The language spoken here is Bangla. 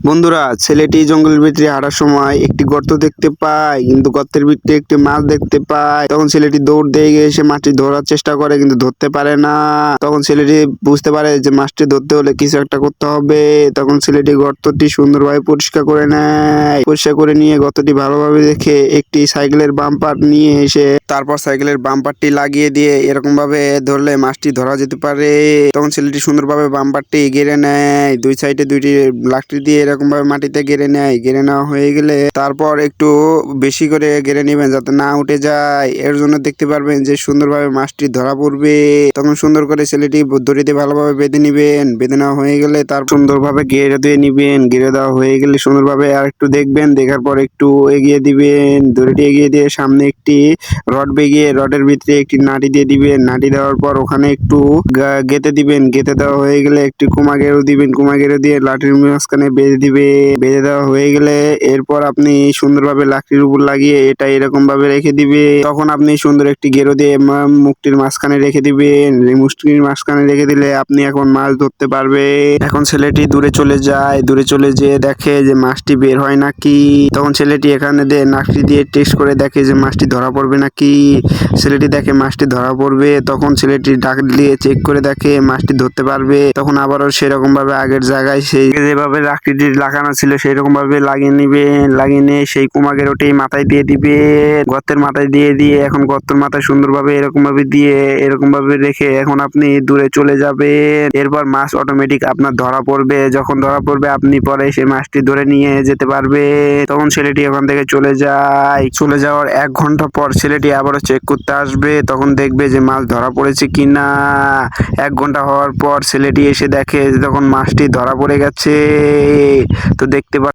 বন্ধুরা, ছেলেটি জঙ্গলের ভিতরে হাঁটার সময় একটি গর্ত দেখতে পায়, কিন্তু গর্তের ভিতরে একটি মাছ দেখতে পায়। তখন ছেলেটি দৌড় দিয়ে গিয়ে সে মাছটি ধরার চেষ্টা করে, কিন্তু ধরতে পারে না। তখন ছেলেটি বুঝতে পারে যে মাছটি ধরতে হলে কিছু একটা করতে হবে। তখন ছেলেটি গর্তটি সুন্দরভাবে পরিষ্কার করে নেয়। পরিষ্কার করে নিয়ে গর্তটি ভালোভাবে দেখে একটি সাইকেলের বাম্পার নিয়ে এসে তারপর সাইকেলের বাম্পারটি লাগিয়ে দিয়ে এরকম ভাবে ধরলে মাছটি ধরা যেতে পারে। তখন ছেলেটি সুন্দরভাবে বাম্পারটি গেড়ে নেয়, দুই সাইডে দুইটি লাকড়ি দিয়ে এরকম ভাবে মাটিতে গেড়ে নেয়। গেড়ে নেওয়া হয়ে গেলে তারপর একটু বেশি করে গেড়ে নেবেন যাতে না উঠে যায়। এর জন্য দেখতে পারবেন যে সুন্দরভাবে মাছটি ধরা পড়বে। তখন সুন্দর করে ছেলেটি দড়িতে ভালোভাবে বেঁধে নিবেন। বেঁধে নেওয়া হয়ে গেলে তার সুন্দরভাবে গেড়ে দিয়ে নিবেন। গেড়ে দেওয়া হয়ে গেলে সুন্দরভাবে আর একটু দেখবেন, দেখার পর একটু এগিয়ে দিবেন। দড়িটি এগিয়ে দিয়ে সামনে একটি রড বেগিয়ে রডের ভিতরে একটি নাটি দিয়ে দিবেন। নাটি দেওয়ার পর ওখানে একটু গেঁথে দিবেন। গেঁথে দেওয়া হয়ে গেলে একটি কুমা গেরো দিবেন। কুমা গেরো দিয়ে লাঠির মাঝখানে বেঁধে দিবে। বেঁধে দেওয়া হয়ে গেলে এরপর আপনি সুন্দরভাবে লাকড়ির উপর লাগিয়ে এটা এরকম ভাবে রেখে দিবে। তখন আপনি সুন্দর একটি গেরো দিয়ে মুখটির মাঝখানে রেখে দিবেন। মুখটির মাঝখানে রেখে দিলে আপনি এখন মাছ ধরতে পারবে। এখন ছেলেটি দূরে চলে যায়। দূরে চলে যেয়ে দেখে যে মাছটি বের হয় নাকি। তখন ছেলেটি এখানে দিয়ে লাকড়ি দিয়ে টেস্ট করে দেখে যে মাছটি ধরা পড়বে নাকি। ছেলেটি দেখে মাছটি ধরা পড়বে। তখন ছেলেটি ডাক দিয়ে চেক করে দেখে মাছটি ধরতে পারবে। তখন আবারও সেরকম ভাবে আগের জায়গায় সেই যেভাবে লাকড়িটি লাগানো ছিল সেরকম ভাবে লাগিয়ে নিবেন। লাগিয়ে নিয়ে সেই কুমাগের ওটি মাথায় দিয়ে দিবে। গর্তের মাথায় দিয়ে দিয়ে এখন গর্তের মাথায় সুন্দরভাবে এরকম ভাবে দিয়ে এরকম ভাবে রেখে এখন আপনি দূরে চলে যাবেন। এরপর মাছ অটোমেটিক আপনার ধরা পড়বে। যখন ধরা পড়বে আপনি পরে সেই মাছটি ধরে নিয়ে যেতে পারবে। তখন ছেলেটি ওখান থেকে চলে যায়। চলে যাওয়ার 1 ঘন্টা পর ছেলেটি আবারও চেক করতে আসবে। তখন দেখবে যে মাছ ধরা পড়েছে কিনা। 1 ঘন্টা হওয়ার পর ছেলেটি এসে দেখে তখন মাছটি ধরা পড়ে গেছে। তো দেখতে